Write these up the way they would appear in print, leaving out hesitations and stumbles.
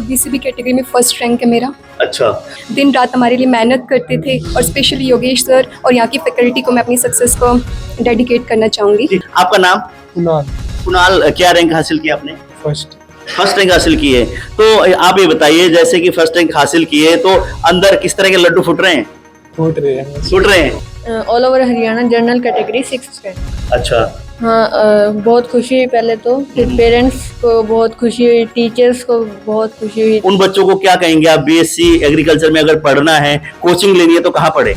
BCB category में first rank है मेरा। अच्छा, दिन रात हमारे लिए मेहनत करते थे और स्पेशली योगेश सर और यहाँ की फैकल्टी को मैं अपनी सक्सेस को डेडिकेट करना चाहूँगी। आपका नाम? कुणाल। कुणाल, क्या रैंक हासिल किया आपने? फर्स्ट रैंक हासिल की है। तो आप ये बताइए, जैसे कि फर्स्ट रैंक हासिल की है तो अंदर किस तरह के लड्डू फूट रहे हैं? फूट रहे हैं। All over Haryana general category 6th rank. अच्छा, हाँ, बहुत खुशी हुई पहले तो, फिर पेरेंट्स को बहुत खुशी हुई, टीचर्स को बहुत खुशी हुई। उन बच्चों को क्या कहेंगे आप? बीएससी एग्रीकल्चर में अगर पढ़ना है, कोचिंग लेनी है तो कहाँ पढ़े?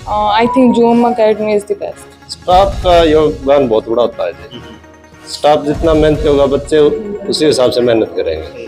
I think zoom academy is the best. Staff का योगदान बहुत बड़ा होता है जी। स्टाफ जितना मेहनत होगा बच्चे उसी हिसाब से मेहनत करेंगे।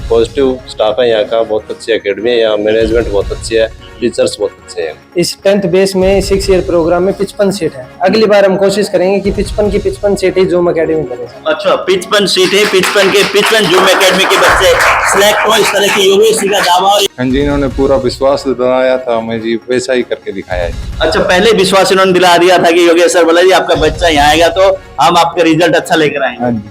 पॉजिटिव स्टाफ है यहाँ का, बहुत अच्छी एकेडमी है यहाँ, मैनेजमेंट बहुत अच्छी है, टीचर्स बहुत अच्छे हैं। इस 10th बेस में 6 ईयर प्रोग्राम में 55 सीट है। अगली बार हम कोशिश करेंगे कि 55 की 55 सीट ही जूम अकेडमी बने। अच्छा, 55 सीट है, 55 जूम अकेडमी के बच्चे सिलेक्ट हो, इस तरह की योगेश का दावा। हाँ जी, इन्होंने पूरा विश्वास दिलाया था हमें जी, वैसा ही करके दिखाया है। अच्छा, पहले विश्वास इन्होंने दिला दिया था कि योगेश सर बोला जी आपका बच्चा यहाँ आएगा तो हम आपका रिजल्ट अच्छा लेकर आएंगे। हाँ जी,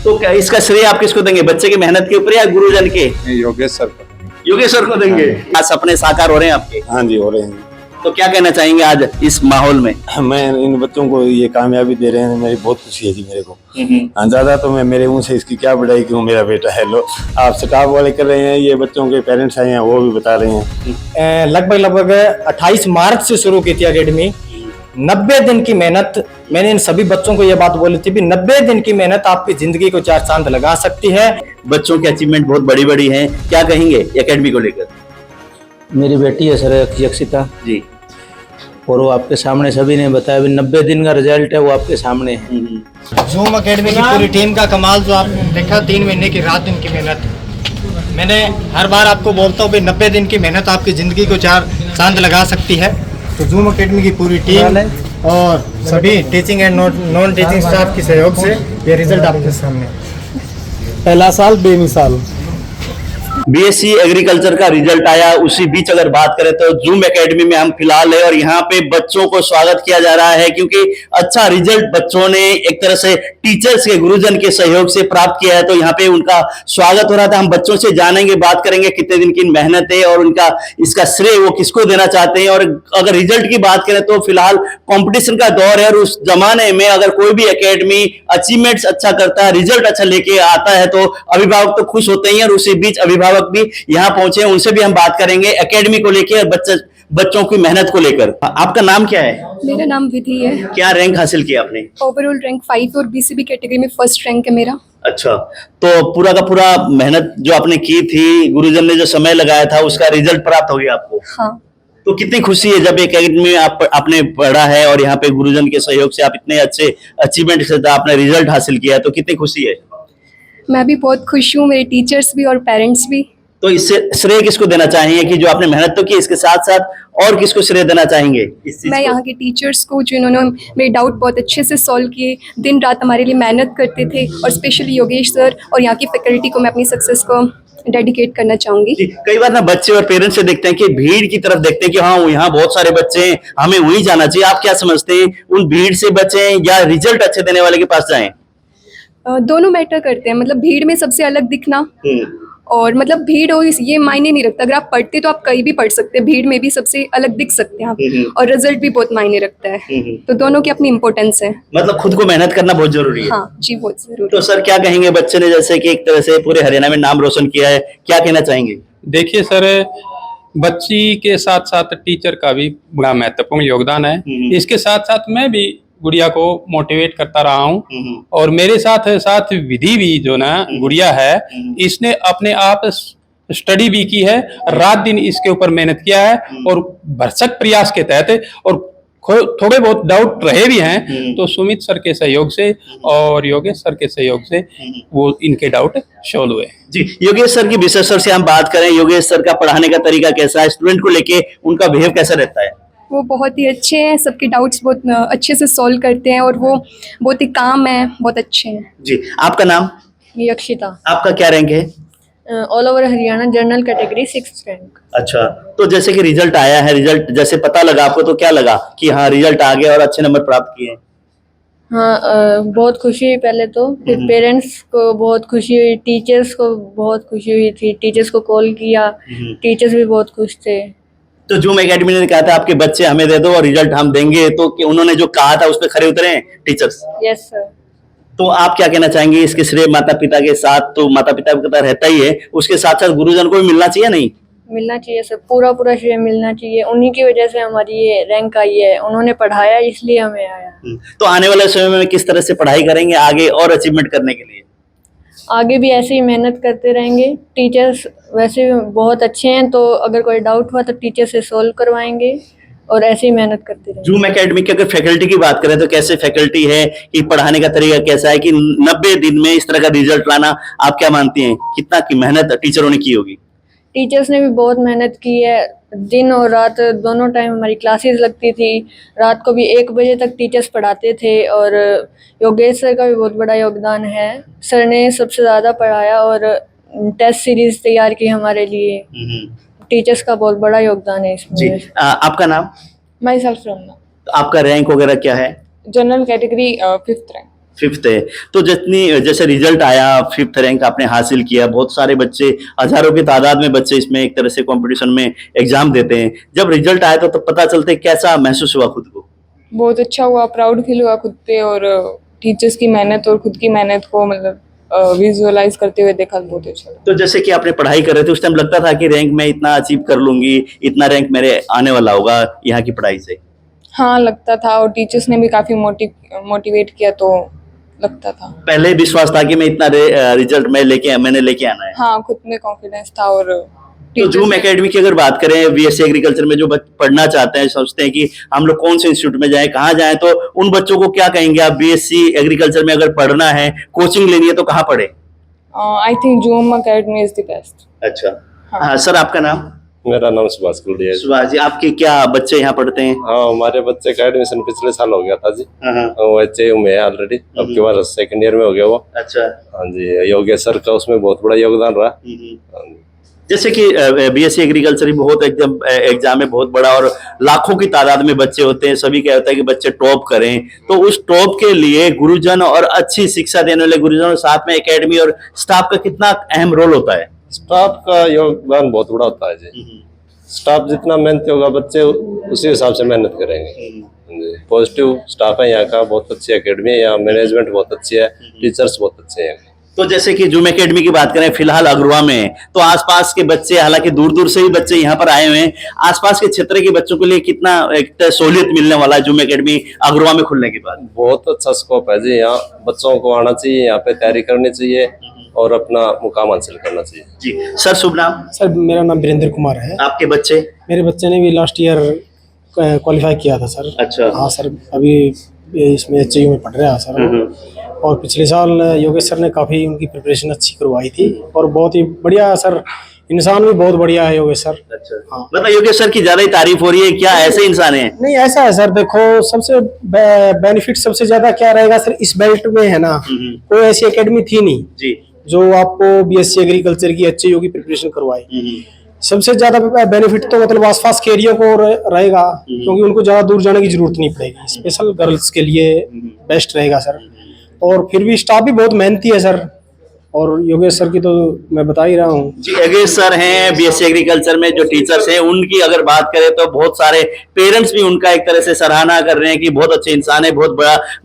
तो क्या इसका श्रेय आप किसको देंगे? बच्चे की मेहनत के ऊपर या गुरुजन के? योगेश सर को। योगेश सर को देंगे। आज सपने साकार हो रहे हैं आपके? हाँ जी, हो रहे हैं। तो क्या कहना चाहेंगे आज इस माहौल में? मैं इन बच्चों को ये कामयाबी दे रहे हैं, मेरी बहुत खुशी है जी मेरे को। हाँ, ज्यादा तो मैं मेरे मुंह से इसकी क्या बढ़ाई क्यों, मेरा बेटा है। लो, आप स्टाफ वाले कर रहे हैं, ये बच्चों के पेरेंट्स आए हैं वो भी बता रहे हैं। लगभग 28 मार्च से शुरू की थी अकेडमी। 90 दिन की मेहनत, मैंने इन सभी बच्चों को ये बात बोली थी भी 90 दिन की मेहनत आपकी जिंदगी को 4 चांद लगा सकती है। बच्चों की अचीवमेंट बहुत बड़ी बड़ी है, क्या कहेंगे एकेडमी को लेकर? मेरी बेटी है सर यक्षिता जी, और वो आपके सामने सभी ने बताया, 90 दिन का रिजल्ट है वो आपके सामने है। जूम अकेडमी की पूरी टीम का कमाल जो आपने देखा, 3 महीने की रात दिन की मेहनत। मैंने हर बार आपको बोलता हूँ 90 दिन की मेहनत आपकी जिंदगी को 4 चांद लगा सकती है। तो जूम अकेडमी की पूरी टीम और सभी teaching and non teaching staff के सहयोग से ये रिजल्ट आपके सामने। पहला साल बेमिसाल। बीएससी एग्रीकल्चर का रिजल्ट आया, उसी बीच अगर बात करें तो जूम एकेडमी में हम फिलहाल है और यहाँ पे बच्चों को स्वागत किया जा रहा है क्योंकि अच्छा रिजल्ट बच्चों ने एक तरह से टीचर्स के गुरुजन के सहयोग से प्राप्त किया है। तो यहाँ पे उनका स्वागत हो रहा था। हम बच्चों से जानेंगे, बात करेंगे कितने दिन की मेहनत है और उनका इसका श्रेय वो किसको देना चाहते हैं। और अगर रिजल्ट की बात करें तो फिलहाल कॉम्पिटिशन का दौर है और उस जमाने में अगर कोई भी एकेडमी अचीवमेंट्स अच्छा करता है, रिजल्ट अच्छा लेके आता है तो अभिभावक तो खुश होते हैं और उसी बीच अभिभावक भी यहाँ पहुंचे, उनसे भी हम बात करेंगे एकेडमी को लेकर, बच्चों की मेहनत को लेकर। आपका नाम क्या है? मेरा नाम विधि है। क्या रैंक हासिल किया आपने? ओवरऑल रैंक 5 और बीसीबी कैटेगरी में फर्स्ट रैंक है मेरा। अच्छा, तो पूरा का पूरा मेहनत जो आपने की थी, गुरुजन ने जो समय लगाया था, उसका रिजल्ट प्राप्त हो गया आपको? हाँ। तो कितनी खुशी है जब एक एकेडमी में आपने पढ़ा है और यहाँ पे गुरुजन के सहयोग से आप इतने अच्छे अचीवमेंट से आपने रिजल्ट हासिल किया है, तो कितनी खुशी है? मैं भी बहुत खुश हूँ, मेरे टीचर्स भी और पेरेंट्स भी। तो इससे श्रेय किसको देना चाहेंगे कि जो आपने मेहनत तो की, इसके साथ साथ और किसको श्रेय देना चाहेंगे? मैं यहाँ के टीचर्स को, जिन्होंने मेरे डाउट बहुत अच्छे से सॉल्व किए, दिन रात हमारे लिए मेहनत करते थे, और स्पेशली योगेश सर और यहाँ की फैकल्टी को मैं अपनी सक्सेस को डेडिकेट करना चाहूंगी। कई बार ना बच्चे और पेरेंट्स से देखते हैं कि भीड़ की तरफ देखते हैं कि हाँ यहाँ बहुत सारे बच्चे हैं, हमें वहीं जाना चाहिए। आप क्या समझते हैं, उन भीड़ से बचें या रिजल्ट अच्छे देने वाले के पास जाएं? दोनों मैटर करते हैं। मतलब भीड़ में सबसे अलग दिखना और मतलब भीड़ हो ये मायने नहीं रखता। अगर आप पढ़ते तो आप कहीं भी पढ़ सकते हैं, भीड़ में भी सबसे अलग दिख सकते हैं आप, और रिजल्ट भी बहुत मायने रखता है। तो दोनों की अपनी इंपॉर्टेंस है। मतलब खुद को मेहनत करना बहुत जरूरी है। हाँ जी, बहुत जरूरी। तो सर क्या कहेंगे, बच्चे ने जैसे कि एक तरह से पूरे हरियाणा में नाम रोशन किया है, क्या कहना चाहेंगे? देखिए सर, बच्ची के साथ साथ टीचर का भी बड़ा महत्वपूर्ण योगदान है। इसके साथ साथ मैं भी गुड़िया को मोटिवेट करता रहा हूँ और मेरे साथ साथ विधि भी जो ना गुड़िया है, इसने अपने आप स्टडी भी की है, रात दिन इसके ऊपर मेहनत किया है और भरसक प्रयास के तहत, और थोड़े बहुत डाउट रहे भी हैं तो सुमित सर के सहयोग से और योगेश सर के सहयोग से वो इनके डाउट सॉल्व हुए। जी, योगेश सर की विशेष सर से हम बात करें, योगेश सर का पढ़ाने का तरीका कैसा है, स्टूडेंट को लेके उनका बिहेव कैसा रहता है? वो बहुत ही अच्छे हैं, सबके डाउट्स बहुत अच्छे से सॉल्व करते हैं और वो बहुत ही काम है, बहुत अच्छे हैं। जी, आपका नाम? यक्षिता। आपका क्या रैंक है? All over Haryana general category 6th rank. अच्छा, तो जैसे कि रिजल्ट आया है, रिजल्ट जैसे पता लगा आपको तो क्या लगा कि हाँ रिजल्ट आ गया और अच्छे नंबर प्राप्त किए? हाँ बहुत खुशी हुई पहले तो, फिर पेरेंट्स को बहुत खुशी हुई, टीचर्स को बहुत खुशी हुई थी, टीचर्स को कॉल किया, टीचर्स भी बहुत खुश थे। तो जूम एकेडमी ने कहा था आपके बच्चे हमें दे दो और रिजल्ट हम देंगे, तो उन्होंने जो कहा था उस पर खरे उतरे हैं टीचर्स? Yes sir. तो आप क्या कहना चाहेंगे? इसके श्रेय माता पिता के साथ, तो माता पिता का रहता ही है, उसके साथ साथ गुरुजन को भी मिलना चाहिए नहीं? मिलना चाहिए सर, पूरा पूरा श्रेय मिलना चाहिए, उन्हीं की वजह से हमारी ये रैंक आई है, उन्होंने पढ़ाया इसलिए हमें आया। तो आने वाले समय में किस तरह से पढ़ाई करेंगे आगे और अचीवमेंट करने के लिए? आगे भी ऐसे ही मेहनत करते रहेंगे, टीचर्स वैसे भी बहुत अच्छे हैं, तो अगर कोई डाउट हुआ तो टीचर से सॉल्व करवाएंगे और ऐसे ही मेहनत करते रहेंगे। जूम एकेडमी की अगर फैकल्टी की बात करें तो कैसे फैकल्टी है, कि पढ़ाने का तरीका कैसा है, कि 90 दिन में इस तरह का रिजल्ट लाना आप क्या मानती हैं, कितना की मेहनत टीचरों ने की होगी? टीचर्स ने भी बहुत मेहनत की है, दिन और रात दोनों टाइम हमारी क्लासेस लगती थी, रात को भी 1 बजे तक टीचर्स पढ़ाते थे, और योगेश सर का भी बहुत बड़ा योगदान है, सर ने सबसे ज़्यादा पढ़ाया और टेस्ट सीरीज तैयार की हमारे लिए, टीचर्स का बहुत बड़ा योगदान है जी। इसमें। आपका नाम? माई सेल्फ रमना, तो आपका रैंक वगैरह क्या है? General category 5th rank. 5th है। तो जितनी जैसे रिजल्ट आया 5th रैंक आपने हासिल किया, बहुत सारे बच्चे, हजारों की तादाद में बच्चे इसमें एक तरह से कंपटीशन में एग्जाम देते हैं, जब रिजल्ट आया तो पता चलता है, कैसा महसूस हुआ खुद को? बहुत अच्छा हुआ, प्राउड फील हुआ खुद पे, और टीचर्स की मेहनत और खुद की मेहनत को मतलब विजुअलाइज करते हुए देखा, बहुत अच्छा लगा। तो जैसे कि आपने पढ़ाई कर रहे थे उस टाइम लगता था कि रैंक मैं इतना अचीव कर लूंगी, इतना रैंक मेरे आने वाला होगा यहाँ की पढ़ाई से? हाँ लगता था, और टीचर्स ने भी काफी मोटिवेट किया, तो लगता था। पहले विश्वास था कि मैं इतना रिजल्ट मैंने लेके आना है? हाँ, खुद में कॉन्फिडेंस था। और तो जूम एकेडमी की अगर बात करें, बीएससी एग्रीकल्चर में जो पढ़ना चाहते हैं, सोचते हैं कि हम लोग कौन से इंस्टीट्यूट में जाएं, कहाँ जाएं, तो उन बच्चों को क्या कहेंगे आप? बीएससी एग्रीकल्चर में अगर पढ़ना है, कोचिंग लेनी है, तो कहाँ पढ़े? I think zoom academy is the best. अच्छा। हाँ सर, आपका नाम? मेरा नाम सुभाष कुलडिया है। सुभाष जी, आपके क्या बच्चे यहाँ पढ़ते हैं? हाँ, हमारे बच्चे का एडमिशन पिछले साल हो गया था जी। हाँ। वो HAU में है ऑलरेडी, अब के बार 2nd ईयर में हो गया वो। अच्छा। हाँ जी, योगेश सर का उसमें बहुत बड़ा योगदान रहा। हाँ जी। जैसे कि बीएससी एग्रीकल्चर बहुत एग्जाम में बहुत बड़ा, और लाखों की तादाद में बच्चे होते हैं, सभी क्या होता है कि बच्चे टॉप करें, तो उस टॉप के लिए गुरुजन और अच्छी शिक्षा देने वाले गुरुजन और साथ में एकेडमी और स्टाफ का कितना अहम रोल होता है? स्टाफ का योगदान बहुत बड़ा होता है जी। स्टाफ जितना मेहनती होगा, बच्चे उसी हिसाब से मेहनत करेंगे। पॉजिटिव स्टाफ है यहाँ का, बहुत अच्छी एकेडमी है, यहाँ मैनेजमेंट बहुत अच्छी है, टीचर्स बहुत अच्छे हैं। तो जैसे कि जूम एकेडमी की बात करें, फिलहाल अगरुआ में, तो आसपास के बच्चे, हालांकि दूर दूर से ही बच्चे यहाँ पर आए हुए हैं, आसपास के क्षेत्र के बच्चों के लिए कितना एक सहूलियत मिलने वाला है जूम एकेडमी अगरुआ में खुलने के बाद? बहुत अच्छा स्कोप है जी, यहाँ बच्चों को आना चाहिए, यहाँ पे तैयारी करनी चाहिए और अपना मुकाम हासिल करना चाहिए। जी सर, शुभ नाम? सर मेरा नाम वीरेंद्र कुमार है। आपके बच्चे? मेरे बच्चे ने भी लास्ट ईयर क्वालिफाई किया था सर। अच्छा। हाँ सर, अभी इसमें HAU में पढ़ रहा है सर, और पिछले साल योगेश सर ने काफ़ी उनकी प्रिपरेशन अच्छी करवाई थी, और बहुत ही बढ़िया सर, इंसान भी बहुत बढ़िया है योगेश सर। अच्छा। हाँ। मतलब योगेश सर की ज्यादा ही तारीफ हो रही है, क्या ऐसे इंसान है? नहीं, ऐसा है सर, देखो सबसे बेनिफिट सबसे ज्यादा क्या रहेगा सर, इस बेल्ट में है ना, कोई ऐसी एकेडमी थी नहीं जी जो आपको बीएससी एग्रीकल्चर की HAU की प्रिपरेशन करवाए। सबसे ज्यादा बेनिफिट तो मतलब आसपास के एरिया को रहेगा, क्योंकि उनको ज्यादा दूर जाने की जरूरत नहीं पड़ेगी, स्पेशल गर्ल्स के लिए बेस्ट रहेगा सर। और फिर भी स्टाफ भी बहुत मेहनती है सर, और योगेश सर की तो मैं बता ही रहा हूँ जी। योगेश सर हैं बीएससी एग्रीकल्चर में, जो टीचर्स हैं उनकी अगर बात करें तो बहुत सारे पेरेंट्स भी उनका एक तरह से सराहना कर रहे हैं कि बहुत अच्छे इंसान है, बहुत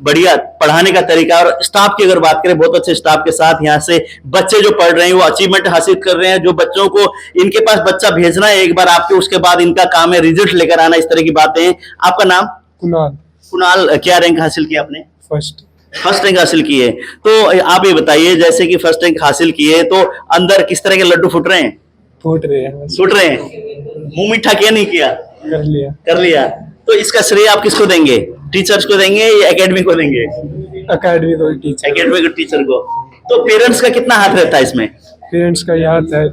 बढ़िया पढ़ाने का तरीका। और स्टाफ की अगर बात करें, बहुत अच्छे स्टाफ के साथ यहाँ से बच्चे जो पढ़ रहे हैं वो अचीवमेंट हासिल कर रहे हैं। जो बच्चों को इनके पास बच्चा भेजना है एक बार आपके, उसके बाद इनका काम है रिजल्ट लेकर आना, इस तरह की बातें हैं। आपका नाम? कुणाल। कुणाल, क्या रैंक हासिल किया आपने? फर्स्ट रैंक हासिल की है। तो आप ये बताइए, जैसे कि फर्स्ट रैंक हासिल किए तो अंदर किस तरह के लड्डू फूट रहे हैं? फूट रहे हैं। फूट रहे हैं। मुंह मीठा किया नहीं किया? कर लिया। तो इसका श्रेय आप किसको देंगे? टीचर्स को देंगे या एकेडमी को देंगे? एकेडमी को टीचर। एकेडमी को, टीचर को। तो पेरेंट्स का कितना हाथ रहता है इसमें? पेरेंट्स का हाथ है,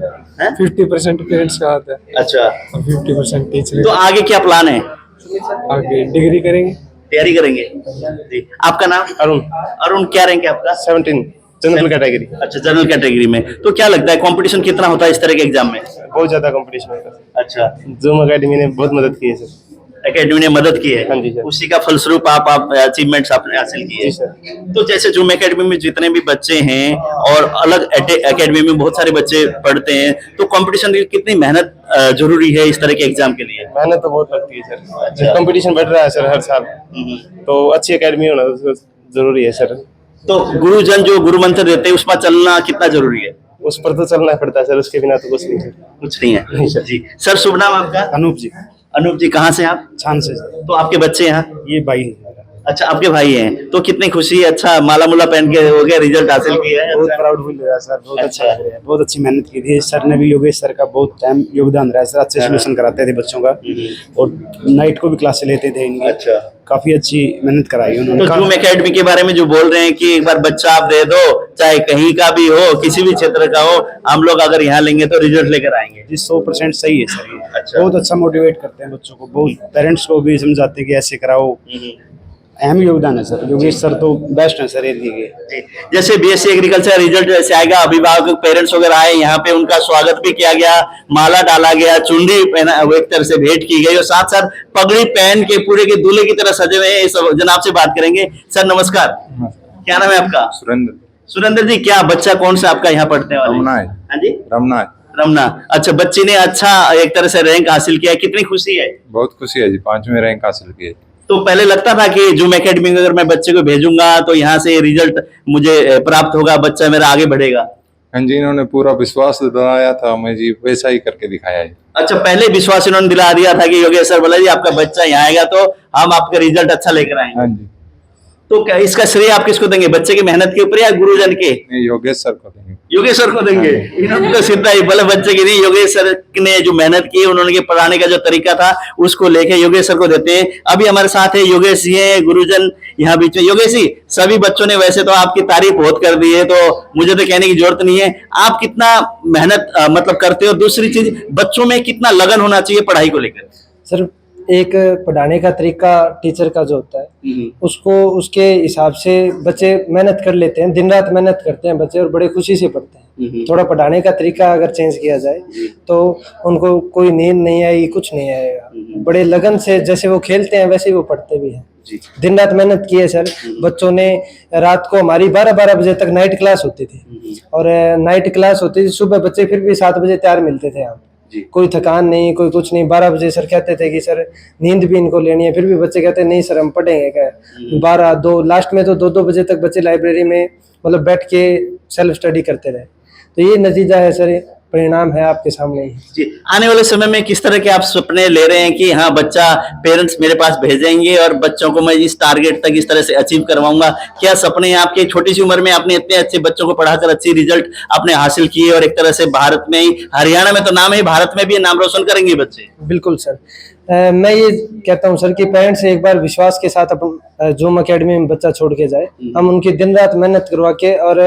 50% पेरेंट्स का हाथ है। अच्छा। 50% टीचर। तो आगे क्या प्लान है? आगे डिग्री करेंगे, तैयारी करेंगे जी। आपका नाम? अरुण। अरुण, क्या रैंक है आपका? 17 जनरल कैटेगरी। अच्छा, जनरल कैटेगरी में। तो क्या लगता है कंपटीशन कितना होता है इस तरह के एग्जाम में? बहुत ज्यादा कंपटीशन होता है। अच्छा। जूम एकेडमी ने बहुत मदद की है सर। एकेडमी ने मदद की है। हाँ जी सर। उसी का फलस्वरूप आप अचीवमेंट्स आपने हासिल किए। जी सर। तो जैसे जूम एकेडमी में जितने भी बच्चे हैं और अलग एकेडमी में बहुत सारे बच्चे पढ़ते हैं, तो कंपटीशन की कितनी मेहनत जरूरी है इस तरह के एग्जाम के लिए? मेहनत तो बहुत लगती है सर, कंपटीशन बढ़ रहा है सर हर साल, तो अच्छी एकेडमी होना जरूरी है सर। तो गुरुजन जो गुरु मंत्र देते हैं उस पर चलना कितना जरूरी है? उस पर तो चलना पड़ता है सर, उसके बिना तो कुछ नहीं सर। कुछ नहीं है। नहीं सर। जी सर, शुभ नाम आपका? अनूप जी, अनूप जी, कहाँ से आप? छान से। तो आपके बच्चे यहाँ? ये भाई अच्छा, आपके भाई हैं, तो कितनी खुशी है। अच्छा, माला मुला पहन के हो गया, रिजल्ट हासिल किया है। बहुत प्राउड फील हो रहा है सर, बहुत अच्छा अच्छा। लग रहा है। बहुत अच्छी मेहनत की थी सर ने भी, योगेश सर का बहुत टाइम योगदान रहा है सर, अच्छे सोल्यूशन कराते थे बच्चों का, और नाइट को भी क्लासे लेते थे इनकी। अच्छा, काफी अच्छी मेहनत कराई उन्होंने। तो जूम एकेडमी के बारे में जो बोल रहे हैं कि एक बार बच्चा आप दे दो, चाहे कहीं का भी हो, किसी भी क्षेत्र का हो, हम लोग अगर यहाँ लेंगे तो रिजल्ट लेकर आएंगे। जी 100% सही है सर ये। अच्छा। बहुत अच्छा मोटिवेट करते हैं बच्चों को, बहुत पेरेंट्स को भी समझाते हैं कि ऐसे कराओ। अहम योगदान है सर, योगेश सर तो बेस्ट है सर एरिया के। जैसे बीएससी एग्रीकल्चर रिजल्ट जैसे आएगा, अभिभावक पेरेंट्स वगैरह आए, यहाँ पे उनका स्वागत भी किया गया, माला डाला गया, चुनरी पहना, एक तरह से भेंट की गई, और साथ साथ पगड़ी पहन के पूरे के दूल्हे की तरह सजे हुए हैं। इस जनाब से बात करेंगे। सर नमस्कार, क्या नाम है आपका? सुरेंद्र। सुरेंद्र जी, क्या बच्चा कौन सा आपका यहाँ पढ़ते हैं? रमना है। हाँ जी, रमना है। रमना। अच्छा, बच्ची ने अच्छा एक तरह से रैंक हासिल किया, कितनी खुशी है? बहुत खुशी है जी, 5वीं रैंक हासिल की। तो पहले लगता था कि जूम एकेडमी में अगर मैं बच्चे को भेजूंगा तो यहाँ से रिजल्ट मुझे प्राप्त होगा, बच्चा मेरा आगे बढ़ेगा? हाँ जी, इन्होंने पूरा विश्वास दिलाया था हमें जी, वैसा ही करके दिखाया है। अच्छा, पहले विश्वास इन्होंने दिला दिया था कि योगेश सर बोला जी आपका बच्चा यहाँ आएगा तो हम आपका रिजल्ट अच्छा लेकर आएंगे। हाँ जी। तो क्या इसका श्रेय आप किसको देंगे, बच्चे की मेहनत के ऊपर या गुरुजन के? नहीं, योगेश सर को देंगे। योगेश सर को देंगे। इन्होंने तो सीधा ही बोले बच्चे की नहीं, योगेश सर ने जो मेहनत की, उन्होंने पढ़ाने का जो तरीका था उसको लेके योगेश सर को देते हैं। अभी हमारे साथ है योगेश जी है, गुरुजन यहाँ बीच में। योगेश जी, सभी बच्चों ने वैसे तो आपकी तारीफ बहुत कर दी है, तो मुझे तो कहने की जरूरत नहीं है। आप कितना मेहनत मतलब करते हो? दूसरी चीज, बच्चों में कितना लगन होना चाहिए पढ़ाई को लेकर? सर एक पढ़ाने का तरीका टीचर का जो होता है उसको उसके हिसाब से बच्चे मेहनत कर लेते हैं, दिन रात मेहनत करते हैं बच्चे और बड़े खुशी से पढ़ते हैं। थोड़ा पढ़ाने का तरीका अगर चेंज किया जाए तो उनको कोई नींद नहीं आएगी, कुछ नहीं आएगा। बड़े लगन से जैसे वो खेलते हैं वैसे ही वो पढ़ते भी हैं। दिन रात मेहनत की है सर बच्चों ने। रात को हमारी 12-12 बजे तक नाइट क्लास होती थी, और नाइट क्लास होती थी, सुबह बच्चे फिर भी 7 बजे तैयार मिलते थे यहाँ। कोई थकान नहीं, कोई कुछ नहीं। 12 बजे सर कहते थे कि सर नींद भी इनको लेनी है, फिर भी बच्चे कहते नहीं सर हम पढ़ेंगे क्या। 12-2 लास्ट में तो 2-2 बजे तक बच्चे लाइब्रेरी में मतलब बैठ के सेल्फ स्टडी करते रहे। तो ये नतीजा है सर, परिणाम है आपके सामने ही। जी, आने वाले समय में किस तरह के आप सपने ले रहे हैं कि हाँ बच्चा पेरेंट्स मेरे पास भेजेंगे और बच्चों को मैं इस टारगेट तक इस तरह से अचीव करवाऊंगा? क्या सपने हैं आपके? छोटी सी उम्र में आपने इतने अच्छे बच्चों को पढ़ाकर अच्छी रिजल्ट आपने हासिल किए, और एक तरह से भारत में ही, हरियाणा में तो नाम है, भारत में भी नाम रोशन करेंगे बच्चे। बिल्कुल सर, मैं ये कहता हूँ सर कि पेरेंट्स से एक बार विश्वास के साथ अपन जूम एकेडमी में बच्चा छोड़ के जाए। हम उनकी दिन रात मेहनत करवा के, और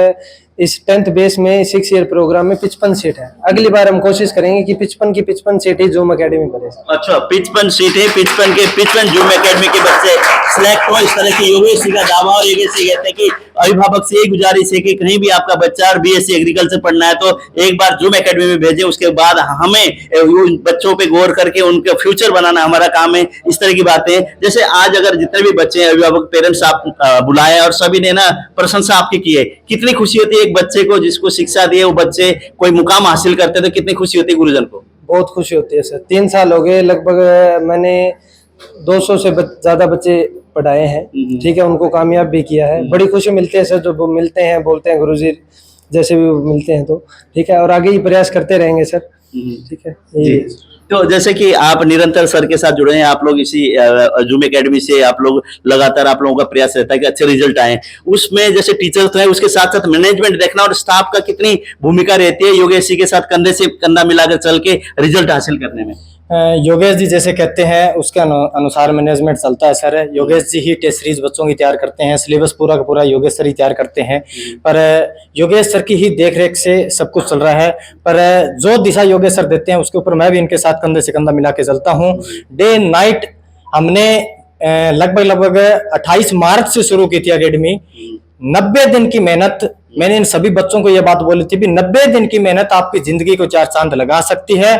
इस 10th बेस में 6 ईयर प्रोग्राम में 55 सीट है। अगली बार हम कोशिश करेंगे कि 55 सीट ही जूम एकेडमी बने। अच्छा, 55 सीट है, 55 जूम एकेडमी के बच्चे सिलेक्ट हो, इस तरह की योगेश जी का दावा। और योगेश जी कहते हैं कि अभिभावक से एक गुजारिश है कि कहीं भी आपका बच्चा और बीएससी एग्रीकल्चर पढ़ना है तो एक बार जूम एकेडमी में भेजें, उसके बाद हमें उन बच्चों पे गौर करके उनका फ्यूचर बनाना हमारा काम है। इस तरह की बातें, जैसे आज अगर जितने भी बच्चे हैं, अभिभावक पेरेंट्स आप बुलाए और सभी ने ना प्रशंसा आपकी की है, कितनी खुशी होती है एक बच्चे को जिसको शिक्षा दी है, वो बच्चे कोई मुकाम हासिल करते हैं तो कितनी खुशी होती है गुरुजन को? बहुत खुशी होती है सर। 3 साल हो गए लगभग, मैंने 200 से ज्यादा बच्चे पढ़ाए हैं, ठीक है, उनको कामयाब भी किया है। बड़ी खुशी मिलती है सर जब वो मिलते हैं, बोलते हैं गुरुजी जैसे भी मिलते हैं, तो ठीक है, और आगे ही प्रयास करते रहेंगे सर। ठीक है जी। तो जैसे कि आप निरंतर सर के साथ जुड़े हैं, आप लोग इसी जूम एकेडमी से आप लोग लगातार, आप लोगों का प्रयास रहता है कि अच्छे रिजल्ट आए। उसमें जैसे टीचर्स तो है, उसके साथ साथ मैनेजमेंट देखना और स्टाफ का कितनी भूमिका रहती है योगेश जी के साथ कंधे से कंधा मिलाकर चल के रिजल्ट हासिल करने में? योगेश जी जैसे कहते हैं उसके अनुसार मैनेजमेंट चलता है सर। योगेश जी ही टेस्ट सीरीज बच्चों की तैयार करते हैं, सिलेबस पूरा का पूरा योगेश सर ही तैयार करते हैं, पर योगेश सर की ही देखरेख से सब कुछ चल रहा है। पर जो दिशा योगेश सर देते हैं उसके ऊपर मैं भी इनके साथ कंधे से कंधा मिला के चलता हूँ। डे नाइट हमने लगभग 28 मार्च से शुरू की थी एकेडमी। 90 दिन की मेहनत मैंने इन सभी बच्चों को ये बात बोली थी भी 90 दिन की मेहनत आपकी जिंदगी को 4 चांद लगा सकती है।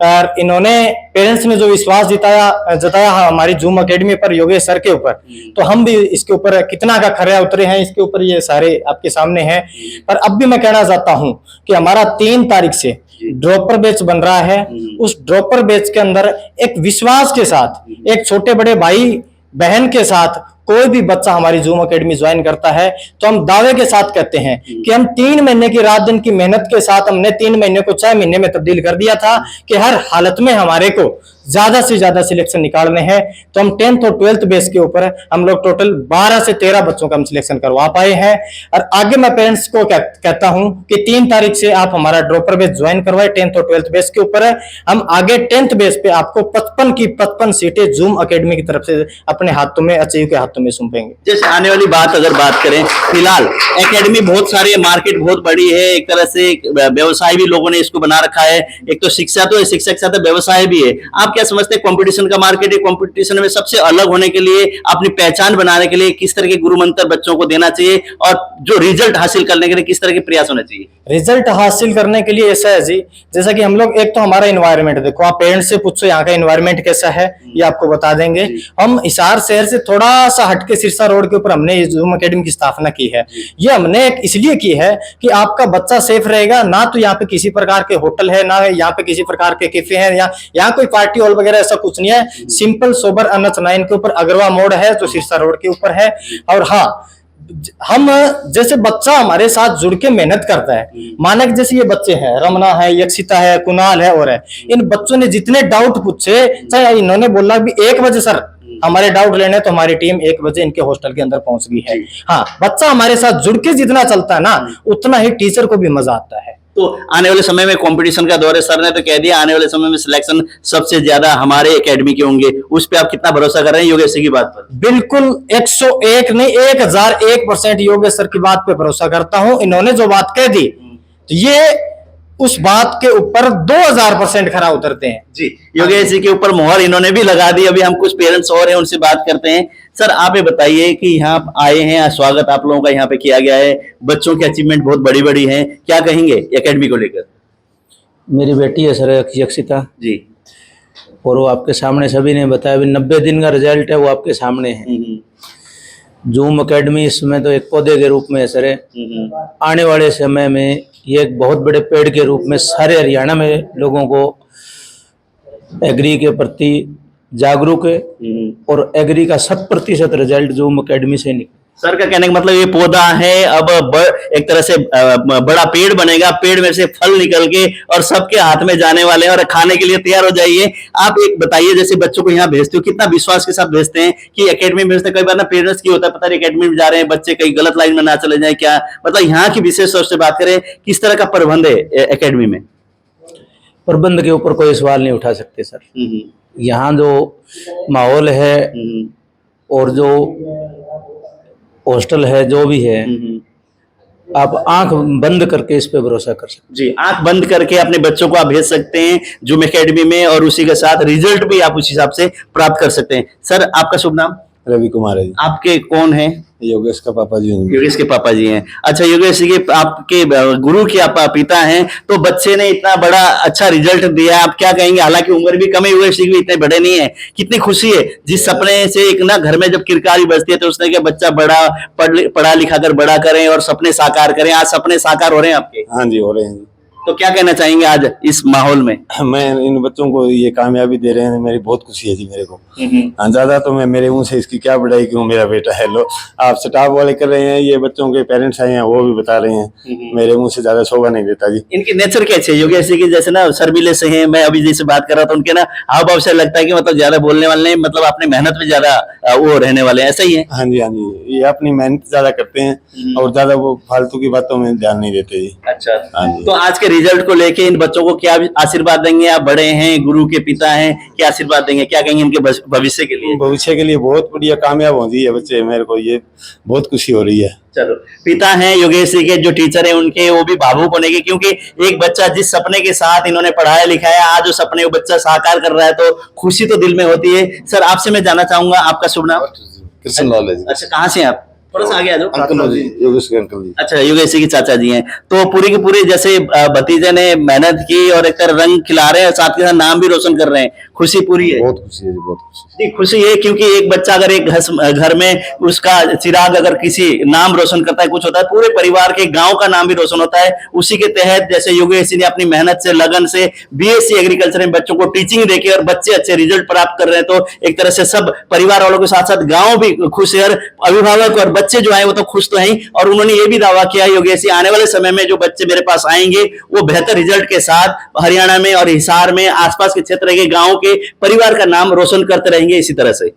और इन्होंने पेरेंट्स ने जो विश्वास जताया हमारी जूम एकेडमी पर योगेश सर के ऊपर, तो हम भी इसके ऊपर कितना का खरे उतरे हैं इसके ऊपर ये सारे आपके सामने हैं। पर अब भी मैं कहना चाहता हूं कि हमारा 3 तारीख से ड्रॉपर बैच बन रहा है। उस ड्रॉपर बैच के अंदर एक विश्वास के साथ, एक छोटे बड़े भाई बहन के साथ कोई भी बच्चा हमारी जूम एकेडमी ज्वाइन करता है तो हम दावे के साथ कहते हैं कि हम 3 महीने की रात दिन की मेहनत के साथ हमने 3 महीने को 6 महीने में तब्दील कर दिया था कि हर हालत में हमारे को ज्यादा से ज्यादा सिलेक्शन निकालने हैं। तो हम 10th और 12th बेस के ऊपर हम लोग टोटल 12 से 13 बच्चों का हम सिलेक्शन करवा पाए हैं। और आगे मैं पेरेंट्स को कहता हूं कि 3 तारीख से आप हमारा ड्रॉपर बेस ज्वाइन करवाए 10th और 12th बेस के ऊपर। हम आगे 10th बेस पे आपको 55 की 55 सीटें जूम एकेडमी की तरफ से अपने हाथों में, अचीव के हाथों में सौंपेंगे। जैसे आने वाली बात अगर बात करें, फिलहाल एकेडमी बहुत सारी, मार्केट बहुत बड़ी है, एक तरह से व्यवसाय भी लोगों ने इसको बना रखा है। एक तो शिक्षा तो है, शिक्षा के साथ व्यवसाय भी है। आप क्या समझते हैं, कंपटीशन का मार्केट है, कंपटीशन में सबसे अलग होने के लिए, अपनी पहचान बनाने के लिए किस तरह के गुरु मंत्र बच्चों को देना चाहिए और जो रिजल्ट हासिल करने के लिए किस तरह के प्रयास होने चाहिए? रिजल्ट हासिल करने के लिए ऐसा है जी, जैसा कि हम लोग, एक तो हमारा एनवायरनमेंट देखो, आप पेरेंट्स से पूछो यहाँ का एनवायरनमेंट कैसा है, ये आपको बता देंगे। हम हिसार शहर से थोड़ा सा हटके सिरसा रोड के ऊपर हमने जूम एकेडमी की स्थापना की है। ये हमने इसलिए की है कि आपका बच्चा सेफ रहेगा। ना तो यहाँ पे किसी प्रकार के होटल है, ना यहाँ पे किसी प्रकार के कैफे हैं, यहाँ कोई पार्टी हॉल वगैरह ऐसा कुछ नहीं है। सिंपल सोबर NH 9 के ऊपर अग्रवा मोड़ है जो सिरसा रोड के ऊपर है। और हाँ, हम जैसे बच्चा हमारे साथ जुड़ के मेहनत करता है, मानक जैसे ये बच्चे हैं, रमना है, यक्षिता है, कुणाल है और है, इन बच्चों ने जितने डाउट पूछे, चाहे इन्होंने बोला भी 1 बजे सर हमारे डाउट लेने, तो हमारी टीम 1 बजे इनके हॉस्टल के अंदर पहुंच गई है। हाँ, बच्चा हमारे साथ जुड़ के जितना चलता है ना, उतना ही टीचर को भी मजा आता है। तो आने वाले समय में कंपटीशन का दौर है, सर ने तो कह दिया आने वाले समय में सिलेक्शन सबसे ज्यादा हमारे एकेडमी के होंगे, उस पे आप कितना भरोसा कर रहे हैं योगेश की बात पर? बिल्कुल 101 नहीं 1001% योगेश सर की बात पे भरोसा करता हूं। इन्होंने जो बात कह दी, तो ये उस बात के ऊपर 2000% खरा उतरते हैं जी। योगेश जी के ऊपर मोहर इन्होंने भी लगा दी। अभी हम कुछ पेरेंट्स और हैं, उनसे बात करते हैं। सर, आप ये बताइए कि यहाँ आप आए हैं, स्वागत आप लोगों का यहाँ पे किया गया है, बच्चों की अचीवमेंट बहुत बड़ी बड़ी है, क्या कहेंगे एकेडमी को लेकर? मेरी बेटी है सर यक्षिता जी, और वो आपके सामने सभी ने बताया भी 90 दिन का रिजल्ट है, वो आपके सामने है। जूम एकेडमी इसमें तो एक पौधे के रूप में है सर। आने वाले समय में ये एक बहुत बड़े पेड़ के रूप में सारे हरियाणा में लोगों को एग्री के प्रति जागरूक है और एग्री का 100% रिजल्ट जूम एकेडमी से निकला। सर का कहने का मतलब ये पौधा है, अब एक तरह से बड़ा पेड़ बनेगा, पेड़ में से फल निकल के और सबके हाथ में जाने वाले हैं और खाने के लिए तैयार हो जाइए। आप एक बताइए, जैसे बच्चों को यहाँ भेजते हो, कितना विश्वास के साथ भेजते हैं कि एकेडमी में भेजते हैं? कई बार ना पेरेंट्स की होता है, पता नहीं एकेडमी में जा रहे हैं बच्चे कहीं गलत लाइन में ना चले जाए, क्या मतलब यहाँ की विशेष तौर से बात करें, किस तरह का प्रबंध है एकेडमी में? प्रबंध के ऊपर कोई सवाल नहीं उठा सकते सर। यहाँ जो माहौल है और जो हॉस्टल है, जो भी है, आप आंख बंद करके इस पे भरोसा कर सकते हैं। जी, आंख बंद करके अपने बच्चों को आप भेज सकते हैं जूम एकेडमी में और उसी के साथ रिजल्ट भी आप उस हिसाब से प्राप्त कर सकते हैं। सर, आपका शुभ नाम? रवि कुमार है जी। आपके कौन है? योगेश का पापा जी हैं। योगेश के पापा जी हैं। अच्छा, योगेश जी के आपके गुरु के आप पिता हैं, तो बच्चे ने इतना बड़ा अच्छा रिजल्ट दिया, आप क्या कहेंगे? हालांकि उम्र भी कम है, योगेश जी भी इतने बड़े नहीं है, कितनी खुशी है जिस सपने से एक ना घर में जब किरकारी बजती है तो उसने क्या बच्चा बड़ा पढ़ा लिखा कर बड़ा करें और सपने साकार करें। आज सपने साकार हो रहे हैं आपके? हाँ जी, हो रहे हैं। तो क्या कहना चाहेंगे आज इस माहौल में? मैं इन बच्चों को ये कामयाबी दे रहे हैं, मेरी बहुत खुशी है जी मेरे को। ज्यादा तो मैं मेरे मुंह से इसकी क्या बढ़ाई क्यों, मेरा बेटा है। लो, आप स्टाफ वाले कर रहे हैं, ये बच्चों के पेरेंट्स आए हैं वो भी बता रहे हैं, मेरे मुंह से ज्यादा शोभा नहीं देता जी। इनकी नेचर कैसे है योगेश जी की? जैसे ना शर्मीले से हैं, मैं अभी जैसे बात कर रहा था, उनके ना हाव भाव से लगता है कि मतलब ज्यादा बोलने वाले नहीं, मतलब अपने मेहनत में ज्यादा वो रहने वाले हैं, ऐसा ही है? हाँ जी, हाँ जी, ये अपनी मेहनत ज्यादा करते हैं और ज्यादा वो फालतू की बातों में ध्यान नहीं देते जी। अच्छा, हाँ जी। तो आज के रिजल्ट को लेके इन बच्चों को क्या आशीर्वाद देंगे? आप बड़े हैं, गुरु के पिता हैं, क्या आशीर्वाद देंगे, क्या कहेंगे इनके भविष्य के लिए? भविष्य के लिए बहुत बढ़िया कामयाब हो जी ये बच्चे, मेरे को ये बहुत खुशी हो रही है। चलो, पिता हैं योगेश जी के, जो टीचर हैं उनके, वो भी भावुक होने के, क्योंकि एक बच्चा जिस सपने के साथ इन्होंने पढ़ाया लिखाया, आज जो सपने वो बच्चा साकार कर रहा है तो खुशी तो दिल में होती है। सर, आपसे मैं जानना चाहूंगा, आपका शुभ नाम? कृष्ण लाल है जी। अच्छा, कहाँ से हैं आप? थोड़ा सा आगे आ जाओ। अंकल जी, योगेश के अंकल जी। अच्छा, योगेश जी की चाचा जी हैं। तो पूरी की पूरी जैसे भतीजे ने मेहनत की और एक तरह रंग खिला रहे हैं, साथ के साथ नाम भी रोशन कर रहे हैं, खुशी पूरी है? बहुत खुशी है जी, बहुत खुशी। जी, खुशी है क्योंकि एक बच्चा अगर एक घर में उसका चिराग अगर किसी नाम रोशन करता है, कुछ होता है, पूरे परिवार के गांव का नाम भी रोशन होता है। उसी के तहत जैसे योगेश जी ने अपनी मेहनत से, लगन से बीएससी एग्रीकल्चर में बच्चों को टीचिंग देके और बच्चे अच्छे रिजल्ट प्राप्त कर रहे हैं, तो एक तरह से सब परिवार वालों के साथ साथ गांव भी खुश है और अभिभावक और बच्चे जो है वो तो खुश तो हैं। और उन्होंने ये भी दावा किया योगेश जी, आने वाले समय में जो बच्चे मेरे पास आएंगे वो बेहतर रिजल्ट के साथ हरियाणा में और हिसार में आसपास के क्षेत्र के गांव के परिवार का नाम रोशन करते रहेंगे इसी तरह से।